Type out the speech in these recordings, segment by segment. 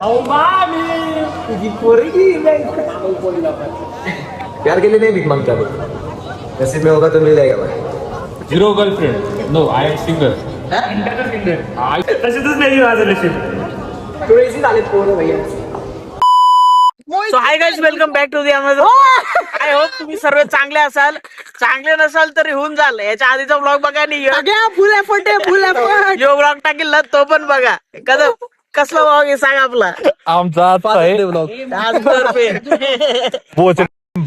तुझी पोरगी प्यार के लिए नहीं भीख मांगता मैं, नसीब में होगा तो मिल जाएगा भाई. Zero girlfriend. No I am single. तसंच नाही माझं नशीब. क्रेझी झाले पोरं भैया. So hi guys, welcome back to the Amazon. I hope तुम्ही सर्व चांगले असाल. चांगले नसाल तरी होऊन झाल. याच्या आधीचा ब्लॉग बघा नाही फुल एफर्ट यो ब्लॉग टाकेल ना तो पण बघा. कसला ब्लॉग आहे सांग आपला. आमचा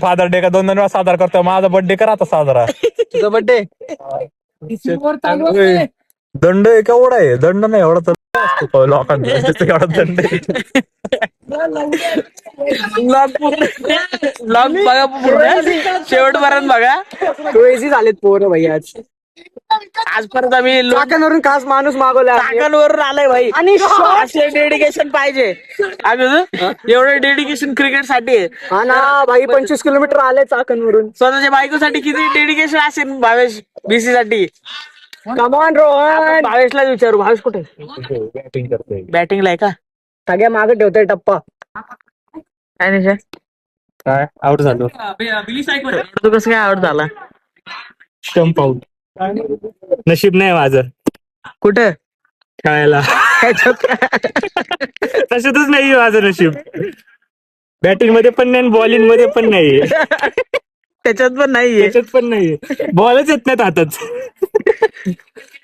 फादर डे का 2 वेळा साजरा करतो. माझा बर्थडे करा आता साजरा. तुझा बर्थडे दंड आहे केवढा आहे? दंड नाही एवढा तर लोकांचा एवढा दंड आहे. ब्लॉग बघा पूर्ण शेवटपर्यंत बघा. क्रेझी झालेत पोरं भैया. आजपर्यंत आम्ही चाकणवरून खास माणूस मागवला. चाकणवरून आलाय भाई. आणि असे डेडिकेशन पाहिजे. एवढं डेडिकेशन क्रिकेट साठी आहे. हा ना भाई, 25 किलोमीटर आले चाकणवरून. स्वतःच्या बायकोसाठी किती डेडिकेशन असेल भावेश बीसी साठी. कमॉन रोहन. भावेशला विचारू. भावेश कुठे बॅटिंग करतोय. बॅटिंगला आहे का? सगळ्या मागे ठेवतोय टप्पा. काय नाही काय आउट झालो. तू कसं काय आवड झाला? Stump out. नशीब नाही माझं कुठं खेळायला. तशातच नाही माझं नशीब. बॅटिंग मध्ये पण नाही, बॉलिंग मध्ये पण नाही, त्याच्यात पण नाहीये. त्याच्यात पण नाही. बॉलच येत नाहीत हातात.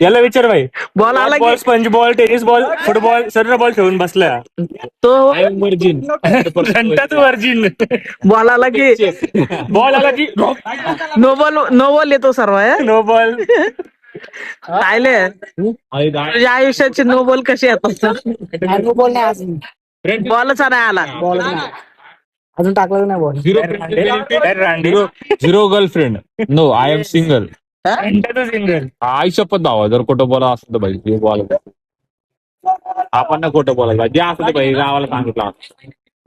याला विचार भाई. बॉल आला बॉल, की sponge ball, tennis ball, football सर्व बॉल ठेवून बसला. तो वर्जिन घंटाच वर्जिन. बॉल आला की बॉल आला की नो बॉल येतो सर्व. No ball. पाहिले तुझ्या आयुष्याची नो बॉल कशी येतात? बॉल नाही अजून. बॉलच नाही आला. अजून टाकलं नाही ball. Zero girlfriend. No I am single. Single. आई शपथ भावा, जर खोटं बोला असतं तर भाई बोला. आपण ना खोटं बोलायला जे असतं ते भाई गावाला सांगितलं.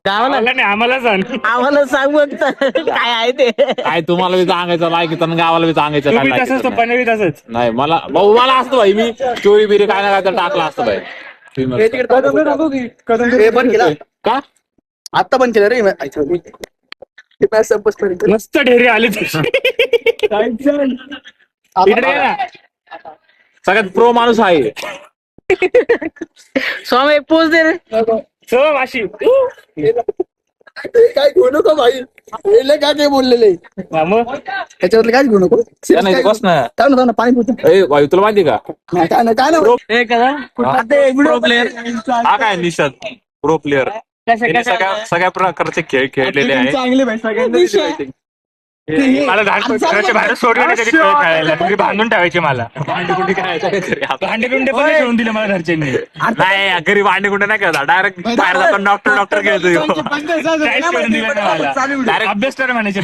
गावाला नाही आम्हाला सांग. आम्हाला सांग बघ काय आहे ते. काय तुम्हाला बी सांगायचं लायक तर गावाला बी सांगायचं काय लायकी तर नाही. पण तसंच. नाही मला भाऊ मला असतं भाई, मी चोरी बिरी काय ना काय तर टाकला असतं भाई. बंद केला का आता बंद केलं रे. मस्त ढेरी आली इकडे ये ना. सगळ्यात प्रो माणूस आहे. स्वामी एक पोच दे रे. माशी काय घेऊ नको भाई. काय बोललेले त्याच्यावरले काय घेऊ नको. बस ना. ना पाणी पितो. ए भाई तुला माहिती का काय नाही हे करा प्रो प्लेअर. हा काय निशाद प्रो प्लेअर. सगळ्या प्रकारचे खेळ खेळलेले आहेत. चांगले भाई सगळ्यांना. मला घराच्या बाहेर सोडलं नाही कधी खेळ खेळायला. तुम्ही बांधून ठेवायचे मला. भांडेकुंडे भांडेकुंडे पण ठेवून दिले मला घरच्यांनी. नाही घरी भांडेकुंडे नाही खेळता. डायरेक्ट बाहेर जातो डॉक्टर खेळतो. डायरेक्ट अभ्यास कर म्हणायचे.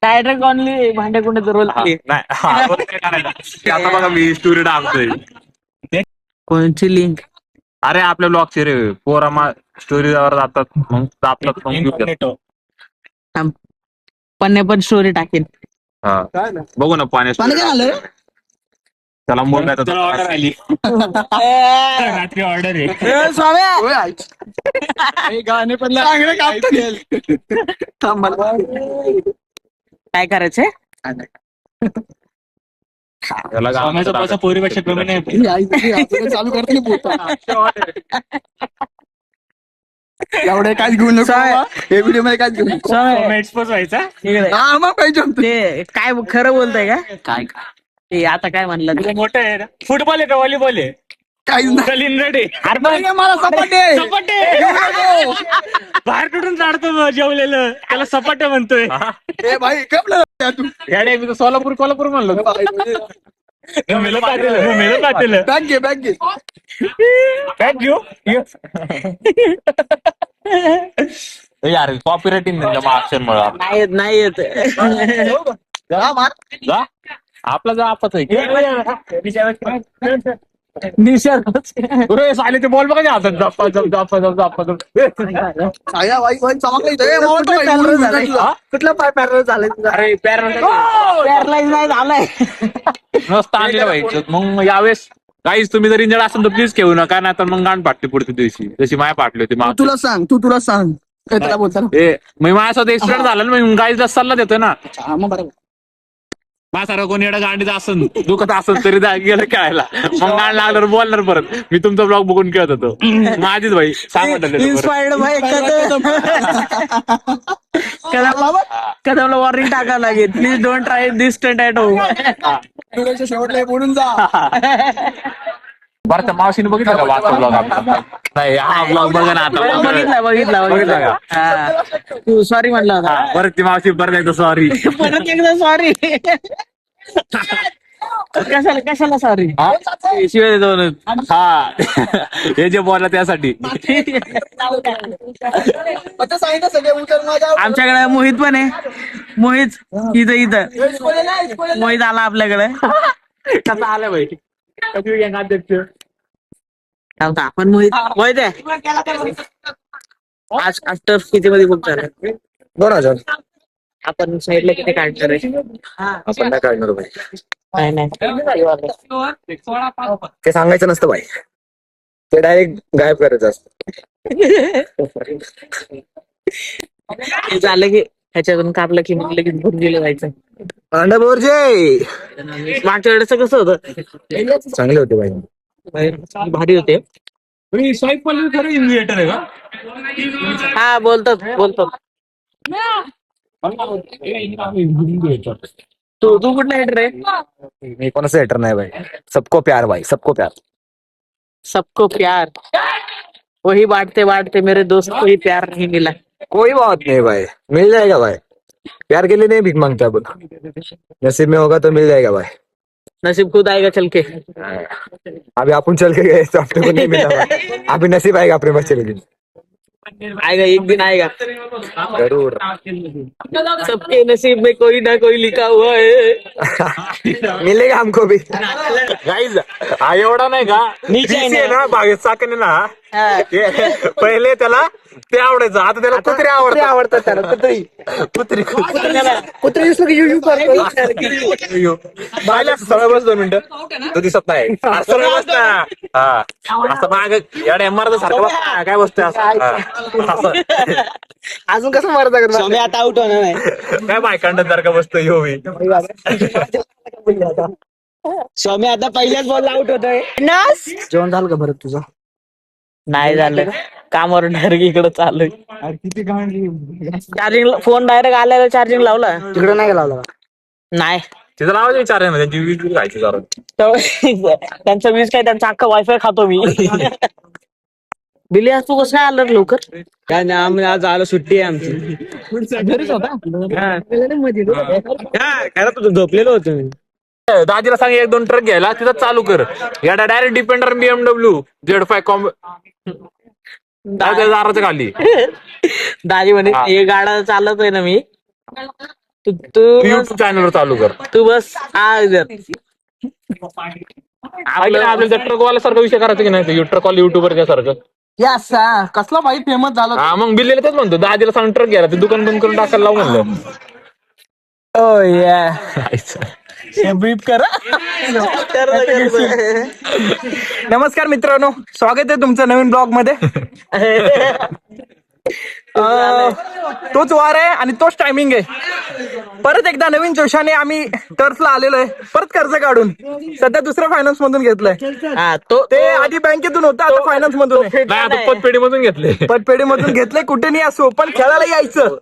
डायरेक्ट ऑनली भांडे कुंडे रोल. आता बघा मी स्टोरी टाकतोय. कोणची लिंक? अरे आपल्या ब्लॉगची रे. पोरा स्टोरीवर जातात मग आपलं पण पण स्टोरी टाकेन. बघू ना पाणी काय आलं. त्याला मोड ऑर्डर आली. रात्री ऑर्डर आहे. स्वामी गाणे पण काय करायचंय? त्याला पोरीपेक्षा कमी नाही. चालू करते. एवढे काय घेऊ नको. हे व्हिडिओ मध्ये काय घेऊ नको. एक्सपोज व्हायचा. मग पाहिजे ते काय खरं बोलतय का? काय ते आता काय म्हणलं? मोठं आहे. फुटबॉल आहे का व्हॉलीबॉल आहे? काही रेडी. मला सपाटे बाहेर कुठून काढतो जेवलेलं त्याला सपाटे म्हणतोय. भाई कपलं तू. मी सोलापूर म्हणलो. बॅग घे बॅग घेऊ. यार कॉपी रायटिंग अक्षर मला नाही येत. आपला जा आपच आहे. निशा आले ते बॉल बघा हातात. जप्पा कुठला पाय पॅरल झालाय तुझा. अरे पॅरलाइज नाही झालाय. नसतं आणलेलं पाहिजे. मग यावेळेस काहीच तुम्ही जर इंजर्ड असेल तर प्लीज घेऊ नका ना तर मग गाण पाटते पुढच्या दिवशी जशी माया पाटली होती तू तुला सांग काय त्याला बोलता ना? मग माझ्यासोबत एक्सिडेंट झाला ना मग गाईला सल्ला देतोय ना हा, मग बरोबर. माझ्यासारखं कोणी एवढा गांडीचा असन दुखत असेल तरी गेलं खेळायला मग गाण लागल्यावर बोलणार परत मी तुमचा ब्लॉग बघून खेळत होतो माझीच भाई सांग म्हटलं इन्स्पायर्ड भाई कदमला वॉर्निंग टाकावं लागेल please don't try this stunt at home. व्हिडिओच्या शेवटला हे बोलून जा. बरं त्या मावशीने बघितलं का वाचता ब्लॉग आमचा नाही हा ब्लॉग बघा ना आता बघितला का? हा. तू सॉरी म्हटलं होता परत ती मावशी परत एकदा सॉरी परत एकदा सॉरी कशाला सॉरी शिवाय देतो हा हे जे बोलला त्यासाठी आता सांगितलं सगळे उचल माझ्या आमच्याकडे मोहित पण आहे. मोहित इथं मोहित आला आपल्याकडे. कसं आलं भाई कधी अध्यक्ष आपण मोहित आहे आज टर्फ किती मध्ये बुक झालं 2000 आपण साईडला किती काढणार आहे आपण नाही काढणार भाई नाही ते सांगायचं नसतं भाई ते डायरेक्ट गायब करायचं असतं. हे झालं की ह्याच्यातून कापलं की मग लगेच भुर्जीला जायचं. अंडा मागच्या वेळेस कसं होतं चांगले होते भाई भारी होते. स्वाईप पण खरं इन्व्हेटर आहे का हा बोलतात तू कुठला हेटर आहे. मी कोणाचं हेटर नाही भाई सबको प्यार भाई सबको प्यार सबको प्यार वही बांटते मेरे दोस्त को ही प्यार नहीं मिला. कोई बात नहीं भाई मिल जाएगा भाई प्यार के लिए नहीं भीख मांगते अपन नसीब में होगा तो मिल जाएगा भाई. नसीब खुद आएगा चल के. अभी अपन चल के गए तो अपने को नहीं मिला भाई. अभी नसीब आएगा अपने पास चले दिन आएगा एक दिन आएगा जरूर. सबके नसीब में कोई ना कोई लिखा हुआ है. मिलेगा हमको भी. गाईज हा एवढा नाही का नीचे आहे ना. ना बागेत चाकणे ना हा. पहिले त्याला ते आवडायचं आता त्याला कुत्रे आवडतात त्याला कुत्री कुत्री दिसलं की यू करतो. सरळ बस 2 मिनिटं तो दिसत नाही सरळ बस ना हा असं माग एवढ्या इमारत सारखं बस ना, काय बसतोय असं अजून कसं मारता करणार आता आउट होणार नाही. काय बायकांड सारखं बसतोय ह्यो बी. स्वामी आता पहिल्याच बॉल आउट होतोय. जेवण झालं का बरं तुझं. नाही झालं कामावर डायरेक्ट इकडे चालू किती घाण चार्जिंग फोन डायरेक्ट आल्याला चार्जिंग लावला तिकडे नाही लावला नाही तिथं लावायचं विचार आहे त्यांची वीज बिल खायची जरा त्यांचं वीज काय त्यांचा अख्खा वायफाय खातो मी. बिली आज तू कसं काय आलं रे लवकर. काय नाही आम्ही आज आलो सुट्टी आहे आमची घरीच होता काय तुझं झोपलेलो होतो मी. दाजीला सांग 1-2 ट्रक घ्यायला तिथं चालू कर याडा direct defender BMW Z5 comb दाराच्या खाली दाजी म्हणे हा. हे गाडा चालवतोय ना मी तू युट्यूब चॅनलवर चालू कर. तू बस हा इधर. आपल्या ट्रकवाला सारखा विषय करायचा की नाही ट्रकवाला युट्यूबर सारखं यस कसला भाई फेमस झाला. हा मग बिल्लेला तेच म्हणतो दाजीला सांग ट्रक घ्यायला ते दुकान बंद करून टाकायला लावू म्हणलं. ओ या बीप करा. नमस्कार मित्रांनो स्वागत आहे तुमचं नवीन ब्लॉग मध्ये. तोच वार आहे आणि तोच टायमिंग आहे. परत एकदा नवीन जोशाने आम्ही टर्फला आलेलो आहे परत कर्ज काढून सध्या दुसऱ्या फायनान्स मधून घेतलंय. हा तो ते आधी बँकेतून होतं आता फायनान्स मधून आहे. नाही आता पतपेढीमधून घेतले पतपेढी मधून घेतलंय कुठे नाही असो पण खेळायला यायचं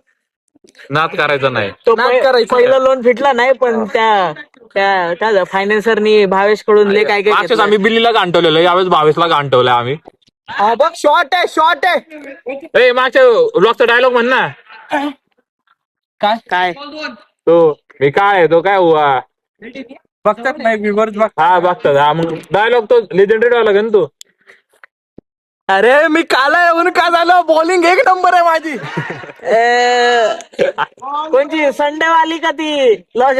नाद करायचा नाही. तो नाद करायचं. पहिलं लोन फिटला नाही पण त्या फायनान्सरनी भावेश कडून ले काय मागच्याच काय आम्ही बिल्लीला गांठवलेलं यावेळेस 22ला गांठवलंय आम्ही. हा बघ शॉर्ट आहे ए मागच्या ब्लॉगचा डायलॉग म्हण ना. काय तो मी काय आहे तो काय हुआ बघतात नाही व्ह्यूअर्स बघ. हा बघतात हा मग डायलॉग तो लेजेंडरी डायलॉग आहे ना तो. अरे मी काला येऊन का झालं बॉलिंग 1 नंबर आहे माझी. कोणची संडे वाली का ती लॉज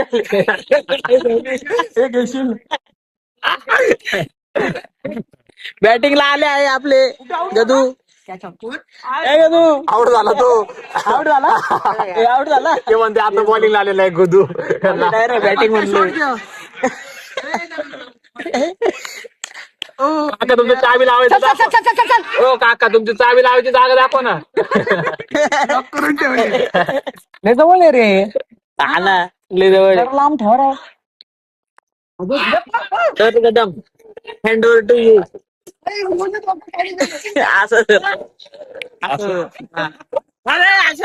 बॅटिंगला आले आहे आपले गदू. गदू आउट झाला तो आउट झाला ते म्हणते आता बॉलिंग आलेला आहे गुदू. डायरेक्ट बॅटिंग म्हणलो. काका तुमची चावी लावायची दाखव. ओ काका तुमची चावी लावायची जागा दाखव ना. लय जवळ आहे रे. आला लय जवळ आहे. लांब ठेवा. तर Kadam hand over to you. असं हा. अरे, असं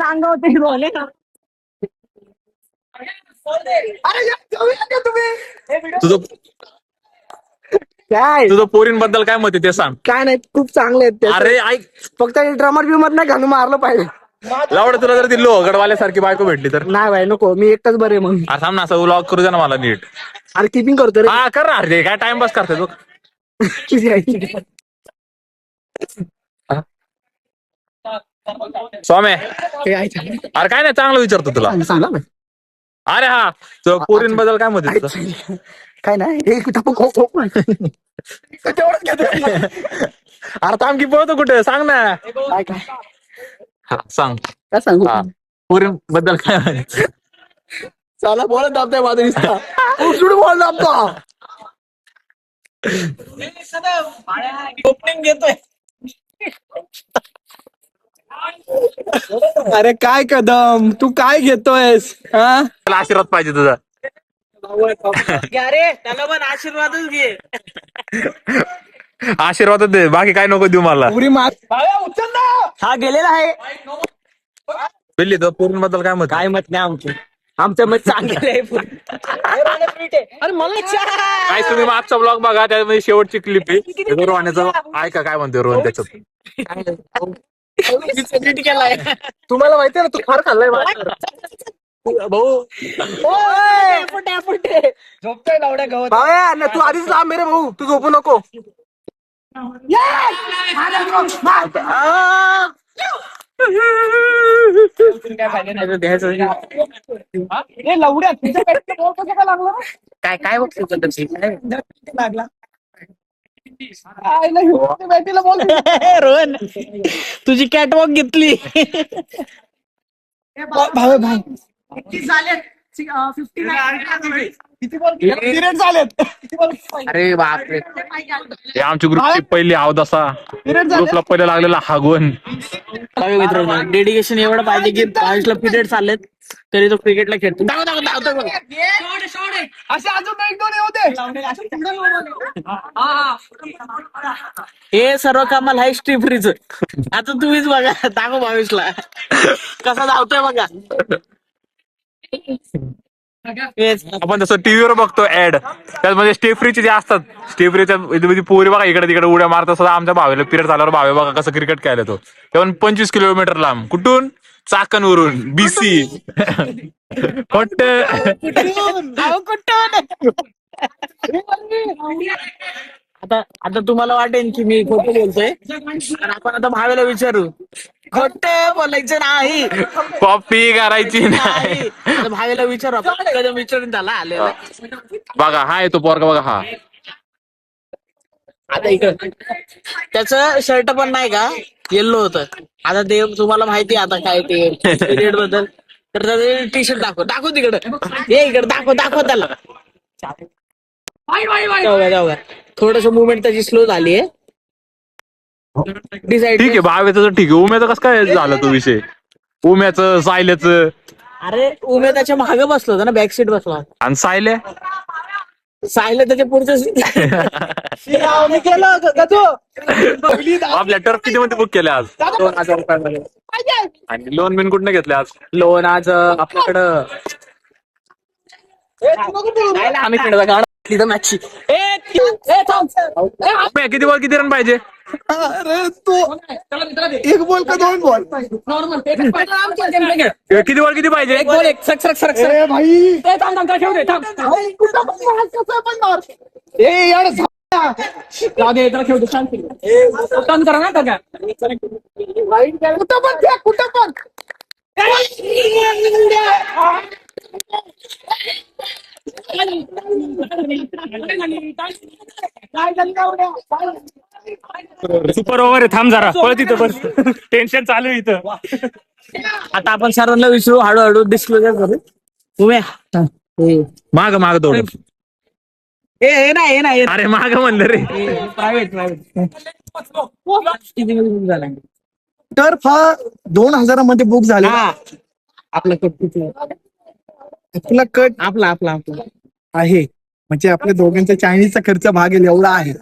अंगावर रोले ना. तुझं काय तुझं पोरींबद्दल काय मत आहे ते सांग. काय नाही खूप चांगले आहेत ते. अरे ऐक फक्त ड्रमर बिमर नाही घालून मारलं पाहिजे. लावड तुला जर ती लोहगडवाल्यासारखी बायको भेटली तर. नाही भाई नको, मी एकटाच बरे मग. अरे थांब ना असं व्लॉग करू दे ना मला नीट. अरे किपिंग करतो रे. हा कर ना रे काय टाइमपास करते तू. स्वामे अरे काय नाही चांगलं विचारतो तुला. सांगा ना. अरे हा तुझं पोरींबद्दल काय मत आहे तुझं. काय नाही एक टपक हो हो. अरे थांब की पळतो कुठे सांग ना. काय काय हा सांग. काय सांगू. हा पोरींबद्दल काय म्हणायचं? चला बोलत दाबताय माझं दिसता. उठून बोल दाबतो. ओपनिंग घेतोय. अरे काय कदम तू काय घेतोयस हा. त्याला आशीर्वाद पाहिजे तुझा. घ्या रे त्याला पण आशीर्वादच घे. आशीर्वाद दे बाकी काय नको देऊ मला. पुरी मार उचल ना. हा गेलेला आहे. बिल्ली तर पोरींबद्दल काय मत काय मत नाही आमचं मत चांगलं आहे. अरे मला काय तुम्ही मागचा ब्लॉग बघा त्यामध्ये शेवटची क्लिप आहे रोहण्याचं. ऐका काय म्हणतोय रोहन त्याच्यात. केलाय. तुम्हाला माहिती आहे ना तू फार खाल्लाय भाऊ. झोपतोय लावड्या गवत. भाव्या ना तू आधीच लांब रे भाऊ तू झोपू नको. काय काय लागला. रोहन तुझी कॅटवॉक घेतली. भावे भाव अरे बापरे. हे आमची ग्रुपची पहिली अवदसा ग्रुपला पहिले लागलेला हागवण. काय मित्रांनो डेडिकेशन एवढं पाहिजे की बावीसला पिरियड चाललेत तरी तो क्रिकेटला खेळतो. धावतो बघ. असे अजून एक दोन होते. हे सर्व कमाल आहे स्टीफरीच. आता तुम्हीच बघा दाखव बावीसला कसा धावतोय बघा. हेच. आपण तसं टीव्हीवर बघतो ऍड त्यामध्ये स्टेफ्रीचे जे असतात स्टेफ्रीच्या पोरी बघा इकडे तिकडे उड्या मारत असतात. आमच्या भावेला पिरियड झाल्यावर भावे बघा कसं क्रिकेट खेळायला तो तेव्हा 25 किलोमीटर लांब कुठून चाकणवरून बीसी आता तुम्हाला वाटेल की मी खोटं बोलतोय आणि आपण आता भावेला विचारू खोटं बोलायचं नाही. कॉपी करायची नाही. आता भावेला विचारू आपण कदम विचारून त्याला आलेला. बघा हा येतो पोरगा बघा हा. आता इकडं त्याचं शर्ट पण नाही का येल्लो होतं. आता ते तुम्हाला माहिती आता काय ते पिरियड बद्दल तर त्याचं टी शर्ट दाखव तिकडं. ये इकडे दाखव त्याला. जाऊ थोडस मुवमेंट त्याची स्लो झाली आहे. ठीक आहे भावेचं तर ठीक आहे. उम्याचं कसं काय झालं तो विषय उम्याचं सायल्याचं. अरे उमे त्याच्या मागे बसलो होता ना बॅक सीट बसला आणि सायल्या सायला त्याच्या पुढचं आपल्या टर्फ किती मध्ये बुक केले आज 2000 रुपयामध्ये. आणि लोन बिन कुठनं घेतले आज. लोन आज आपल्याकडं आम्ही खेळतो गाणं तिथं मॅचची. उम्या, किती बॉल किती रन पाहिजे. अरे तू एक बॉल का दोन बॉल. किती बॉल किती पाहिजे. एक बोल एक सरक ए भाई ए यार जाऊ दे त्याला खेळतो शांत टर्न करा ना का कुठं पण सुपर ओव्हर आहे थांब जरा पळत इथं बस टेन्शन चालू आहे इथं. आता आपण सर्वांना विचारू हळूहळू डिस्क्लोजर करू. उम्या माग थोडं हे नाही अरे माग म्हणलं रे. प्रायव्हेट किती बुक झाला टर्फ हा 2000 बुक झाला. हा आपला कट किती आपला कट आपला आहे म्हणजे आपल्या दोघांचा चायनीजचा खर्च भागेल एवढा आहे,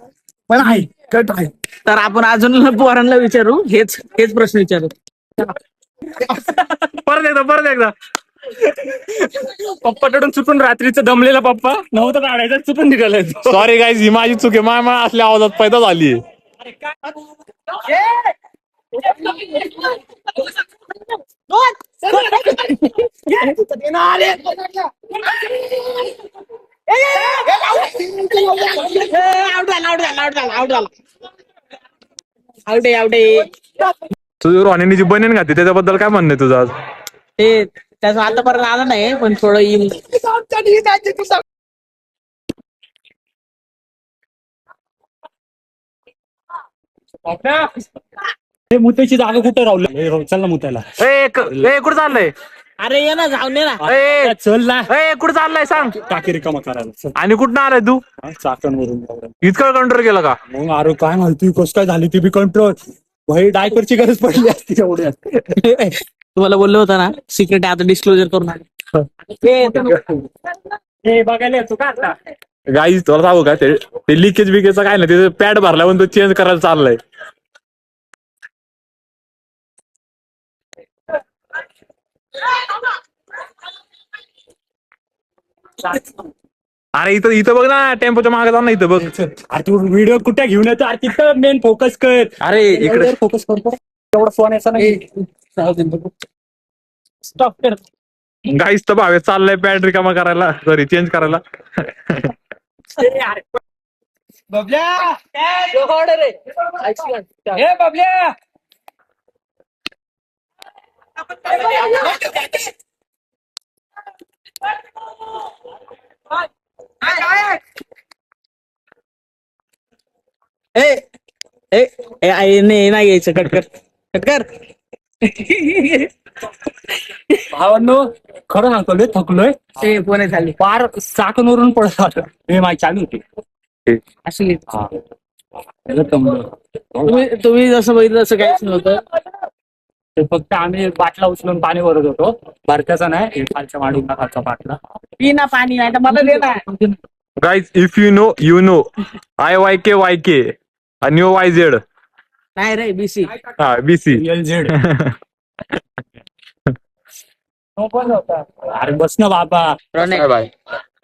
पण आहे कट आहे. तर आपण अजून पोरांना विचारू हेच प्रश्न विचारू. परत एकदा पप्पा टडून चुकून रात्रीचं दमलेला पप्पा नव्हतं काढायचं चुकून निघालाय. सॉरी गाईज, ही माझी चूक आहे. मामा असल्या आवाजात पैदा झाली. तुझं रॉनीनी जी बनेन घातली त्याच्याबद्दल काय म्हणणं आहे तुझं आज? ते त्याचं आतापर्यंत आलं नाही पण थोडं येईल. मुताची जागा कुठे राहुल? चल ना मुताला. कुठं चाललंय? अरे ये ना जाऊन ये ना. चल ना कुठं चाललंय सांग. टाकी रिकामा करायला चल. आणि कुठं आलाय तू? चाकणवरून इतकं कंट्रोल केलं का? मग अरे काय माहिती कस काय झाली ती बी कंट्रोल. भाई डायपरची गरज पडली असती एवढ्यात. तुम्हाला बोललो होता ना सिक्रेट आता डिस्क्लोजर करून हे बघायला येतो का आता? गाईज तुला सांगू का ते लिकेज बिकेजचं काय नाही, ते पॅड भरला म्हणून तो चेंज करायला चाललाय. अरे इथं बघ ना, टेम्पोच्या मागे जाऊ ना, इथं बघ. अरे तू व्हिडिओ कुठे घेऊन येतो? अरे तिथं मेन फोकस कर. अरे इकडे फोकस करतो एवढा सोन्याचा नाही. स्टॉप कर. गाईज तर भावे चाललाय पॅड रिकामा करायला, सॉरी चेंज करायला. हे बबल्या नाही यायचं. कट कर. भावांनो खरं सांगतो लय थकलोय. ते पुणे झाली पार चाकणवरून पडत आलं. हे माझी चालू होती असली. हा. त्याला जमलं. तुम्ही जसं बघितलं तसं काहीच नव्हतं. ते फक्त आम्ही बाटला उचलून पाणी भरत होतो. भारताचा नाही, हे खालच्या माडून खालचा बाटला. पी ना पाणी, नाही तर मला दे ना. Guys if you know IYK आणि YZ. नाही रे बीसी. हा BC. LZ. अरे बस ना बाबा.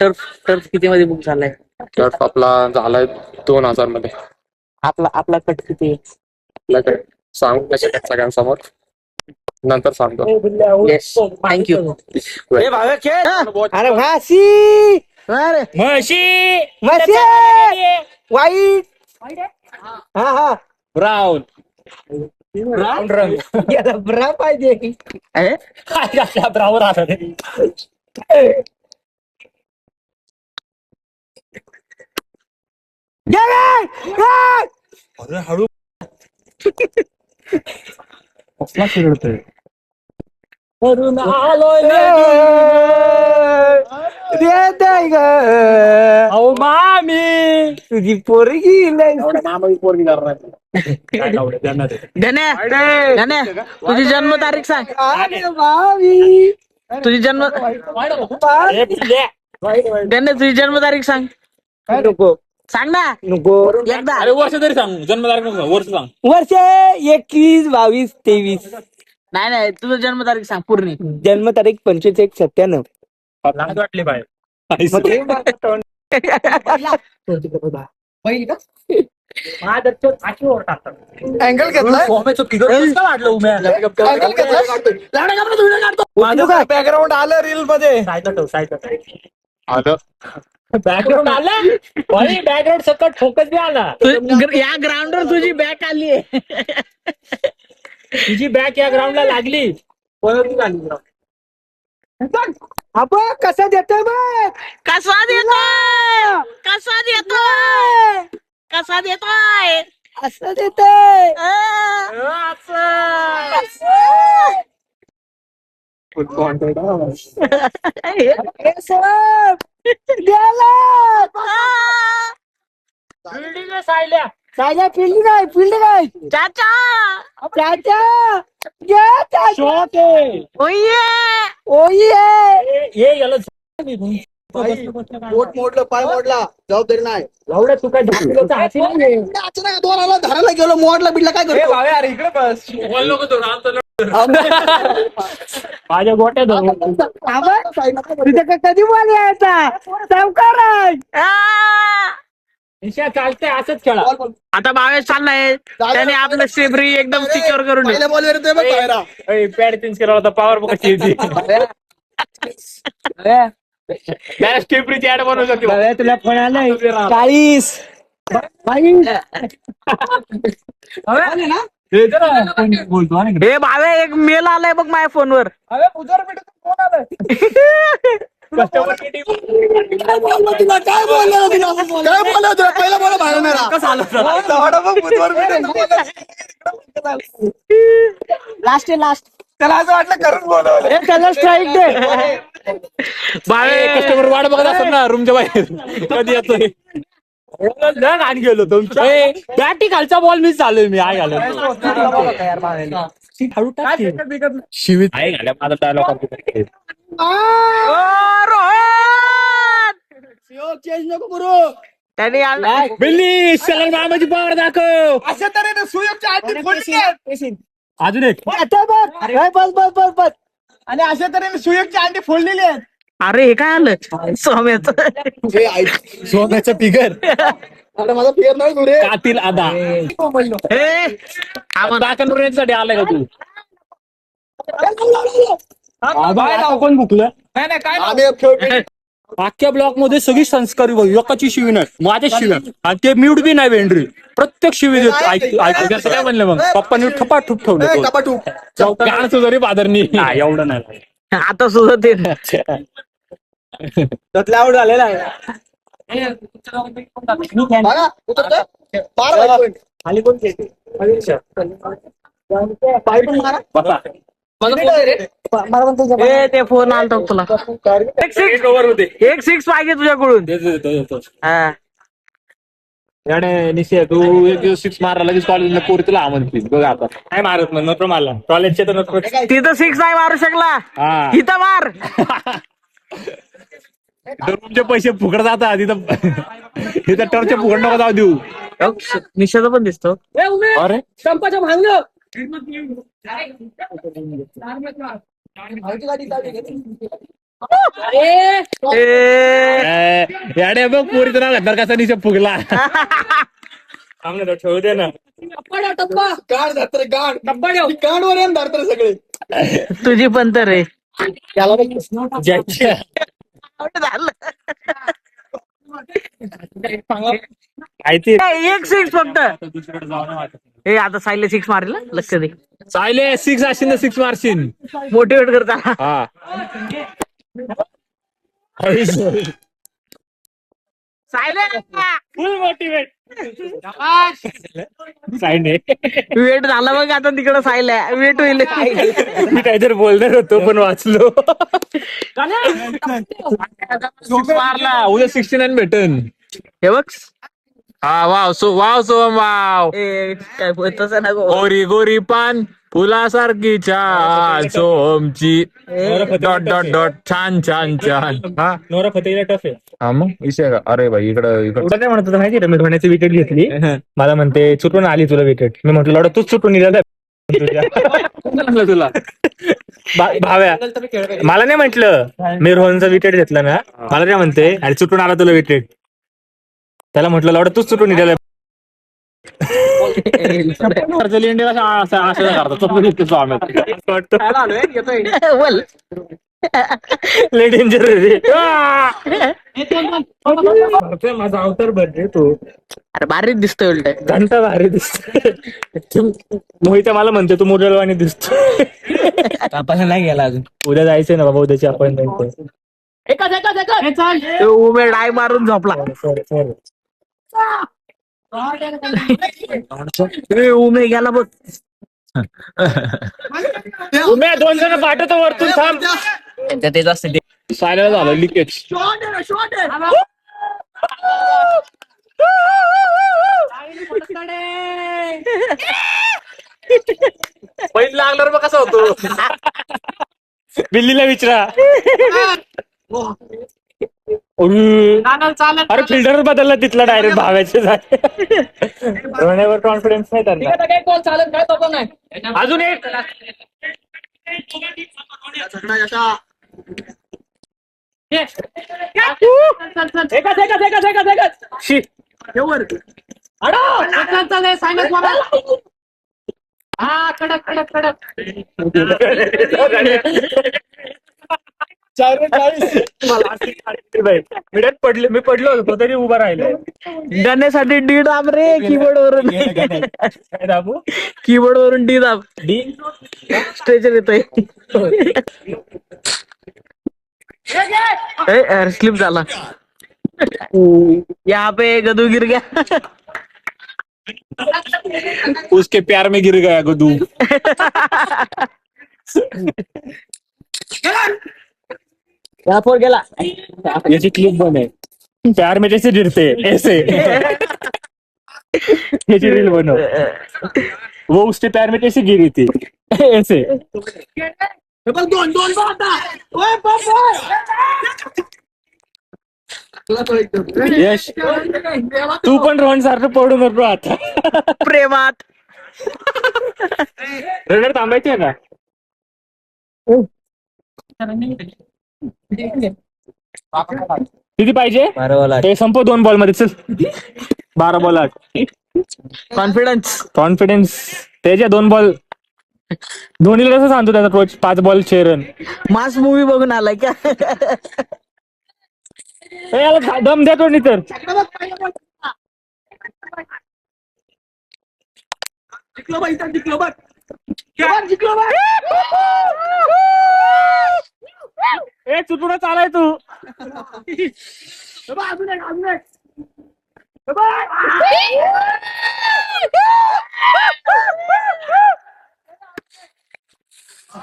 टर्फ किती मध्ये बुक झालाय? टर्फ आपला झालाय 2000 मध्ये. आपला कट किती? आपल्याकडे सांगू कसे सगळ्यांसमोर नंतर सांगतो. Yes thank you. अरे भासी म्हशी वाईट हा ब्राऊन रंग. याला ब्रा पाहिजे. काय ब्राऊन आला रे. अरे हळू कसला चिरडतोय. अहो मामी तुझी पोरगी मामा पोरगी करणार. धन्या तुझी जन्म तारीख सांग. तुझी जन्म धन्या तुझी जन्म तारीख सांग. नको सांग ना नको एकदा. अरे वर्ष तरी सांग. जन्मतारीख नको, वर्ष सांग. वर्ष 21 22 23. नाही तुझं जन्म तारीख सांग पूर्ण. जन्मतारीख 25/1/97. लाज वाटली बाय. अँगल घेतलाय. बॅकग्राऊंड आलं रील मध्ये. आलं बॅकग्राऊंड आला. बॅकग्राऊंड सकट फोकस बी आला. या ग्राउंडवर तुझी बॅक आली आहे. तुझी बॅक या ग्राउंडला लागली. आपण कसा देतोय बघ. कसा देतोय कसा देतोय कसा देतोय असं देतोय. चाचा फिल्डिंग आहे फिल्डिंग आहे चाचा चाचा शॉट आहे ओये ओये ये याला बोट मोडलं पाय मोडला जबाबदारी नाही एवढं तू काय ढकलत हाती नाहीये. अचानक दोन आला धरायला गेलो मोडला बिडला काय करतो अरे इकडे बस माझ्या गोट्या धरून तुझ्या कधी बॉल यायचा सावकार निशा चालतंय असंच खेळा. आता बावेश चाललाय त्याने आपलं स्टेबरी एकदम सिक्युअर करून ठेवलं. पहिल्या बॉलवर येतोय बघ पायरा. पॅड चेंज करावा होता पॉवर कशी येते स्टेपरीची ऍड बनवू शकतो. तुला फोन आलाय 40 हे बावे एक मेल आलाय बघ माझ्या फोनवर. काय बोललो तुला पहिला बॉल बाहेर लास्ट त्याला असं वाटलं करून बोलवलं. त्याला स्ट्राईक दे बाळे कस्टमर वाट बघत असत ना रूमच्या बाहेर कधी येतोय आणि गेलो तुमच्या बॅटी खालचा बॉल मिस झालोय मी आय घालून शिवित आहे घाल्या माझा डायलॉग चेंज नको करू त्याने आणलं. बिल्ली सलग मामाची पॉवर दाखव. अशा तऱ्हेने सुयोगच्या आधी फोडली आहेत. अजून एक आता बघ बस आणि अशा तऱ्हेने सुयोगची अंडी फोडलेली आहेत. अरे हे काय आलं सोम्याचं. सोन्याचा फिगर आता माझा फेर नाही रे कातील आदा साठी आलाय का तू कोण भुकलं नाही नाही काय आम्ही खेळ अख्ख्या ब्लॉक मध्ये सगळी संस्कारी बघ एकाची शिवी नाही माझ्या शिव्या आणि ते म्यूट बी नाही वेंड्री प्रत्येक शिवी देतो ऐकू काय म्हणलं मग पप्पांनी ठपा ठुप ठेवलं टपाटूप गाणं जरी बादरनी एवढं नाही आता सुद्धा ते त्यातला आउट झालेला आहे बघा उतरतोय मारा point. खाली कोण खेळते पाय पण मारा ए, ते फोन आलता तुला ओव्हर होते एक सिक्स पाहिजे तुझ्याकडून. हा. निश्चय तू एक दिवस सिक्स मारला लगेच कॉलेजला पोरी तुला आमंत्रित बघ आता काय मारत मग नत्र मारला कॉलेजच्या तर नत्र तिथं सिक्स नाही मारू शकला हा इथं मार. तुमचे पैसे फुकट जातात तिथं तिथं टर्चे फुकट नको जाऊ देऊ निशाचा पण दिसतो. अरे संपाच्या भांग याडे बघ पोरी तर घातणार कसा निशा फुगला ठेवू दे ना गाड धरतर गाड गाडवर येऊन धरतर सगळे तुझी पण तर रे ज्याच्या झालं. माहिती एक सिक्स फक्त. हे आता सायले सिक्स मारेल ना, लक्ष दे. सायले सिक्स असेल ना सिक्स मारशील मोटिवेट करता. हा सायले फुल मोटिवेट सायने वेट झाला बघ आता तिकडं सायला वेट होईल. मी काहीतरी बोलणार होतो पण वाचलो मारला उद्या 69 भेटन हे बघ हा वाव वाव ए, काय तसं ना गो. गोरी गोरी पान फुलासारखी छान सोमची डॉट डॉट डॉट छान छान छान हा नोरा फतेला टफ आहे. हा मग विषय का अरे भाई इकडं एवढं काय म्हणत होता माहिती आहे मी धोण्याची विकेट घेतली मला म्हणते चुटून आली तुला विकेट मी म्हटलं लढा तूच चुटून दिला तुला भाव्या मला नाही म्हटलं मी रोहनचा विकेट घेतला ना मला काय म्हणते अरे चुटून आला तुला विकेट त्याला म्हटलं लढा तूच चुटून दिला बोल. लय डेंजर माझा अवतार भरले तू अरे भारीच दिसतोय उलट. घंटा भारी दिसतो मोहित मला म्हणते तू मुरलवाणी दिसतो नाही गेला अजून उद्या जायचंय ना बाबा उद्याची अपॉइंटमेंट उमे डाय मारून झोपला. ए, उमे गेला बघ. उम्या 2 जण पाठवतो वरतून थांब तेच असते सायला झालं लिकेज. पहिलं लागल्यावर मग कसं होतो. बिल्लीला विचारा. अरे फिल्टर बदलला तिथला डायरेक्ट भाव्याचे झाले. कॉन्फिडन्स नाही त्यांना. काय कॉल चालेल काय तो नाही. अजून एक एकच शी. हा कडक कडक कडक. मी पडलो होतो तरी उभा राहिलो. गाण्यासाठी डी दाब रे कीबोर्ड वरून. काय दाबू? कीबोर्ड वरून डी दाब. डी. स्ट्रेचर येतोय. स्लिप झाला. यहाँ पे गदू गिर गया. उसके प्यार में गिर गया गुदू. गेला. याची क्लिप बने. प्यार में जैसे गिरते ऐसे. याची रील बनव. वो उसके प्यार में कैसे गिरी थी ऐसे. दोन यश तू पण रोहन सारखं पडू नको आता. प्रेमात. रनर थांबायचे का? किती पाहिजे? ते संपव 2 बॉल मध्ये. चल 12 बॉल. कॉन्फिडन्स त्याच्या 2 बॉल. धोनीला कसं सांगतो त्याचा coach 5 ball 6 run. Mass movie बघून आलाय का? याला दम द्या कोणी तर. ए चुकून चालाय तू.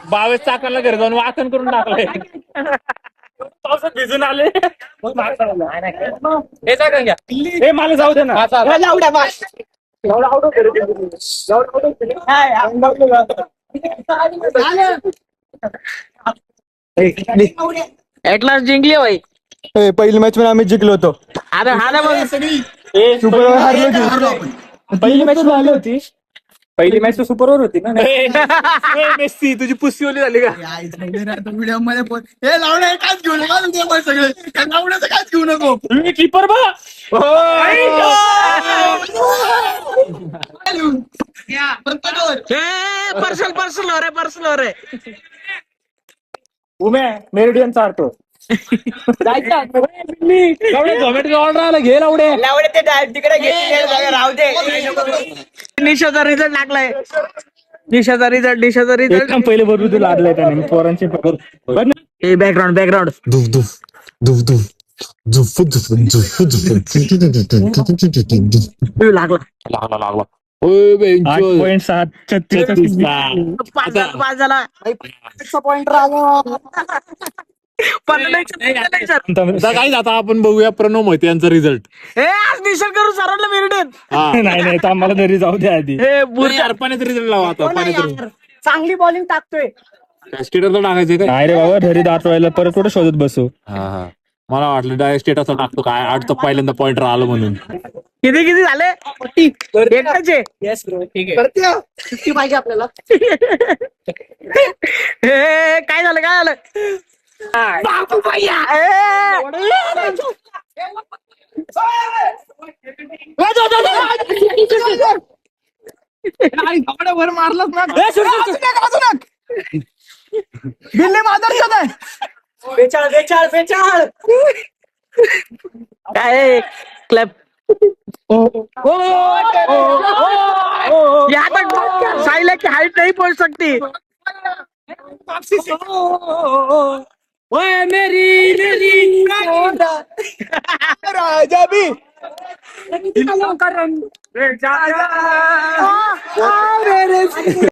बावीस चाकाला घरी जाऊन वाचन करून टाकलंय. पावसात भिजून आले. हे काय घ्या. ए मला जाऊ दे ना. ऍटलास जिंकली भाई. पहिली मॅच मध्ये आम्ही जिंकलो होतो. अरे हा ना मग. सुपर हारलो. पहिली मॅच झाली होती. पहिली मॅच तर सुपर ओव्हर होती ना. मेस्सी तुझी पुस्सी ओली झाली का? व्हिडिओ मध्ये हे लावणे काच घेऊ नका सगळे. लावण्याचं काच घेऊ नको. कीपर बा. पर्सल हो रे. उमे मेरिडियन चारतो. झोमॅटो ऑर्डर आला घे लावडे. राहू दे. निशाचा रिझल्ट लागलाय. निशाचा रिझल्ट. एकदम पहिले बरोबर तू लागलाय त्याने पोरांची पकड. बॅकग्राऊंड. लागला. 8.736. पाच झाला. काय आता आपण बघूया प्रणव मोहिते यांचा रिझल्ट. आज निशाल करू सर्वांना मेरिडियन. नाही तर आम्हाला घरी जाऊ दे आधी. पाण्याचा रिझल्ट लावा आता. पाण्याचा चांगली बॉलिंग टाकतोय. स्टेटसला टाकायचं काय? नाही रे बाबा घरी दाखवायला परत कुठे शोधत बसू. हा मला वाटलं डायरेक्ट स्टेटसला टाकतो काय. 8 तर पहिल्यांदा पॉइंट आलं म्हणून. किती झाले? एकटाचे. पाहिजे आपल्याला. काय झालं? बापू भैया. वर मारलाच ना. दिल्ली मादर बेचाळ. काय क्लब. यहाँ तक साइला की हाइट नहीं पहुंच सकती. मेरी राजा भी.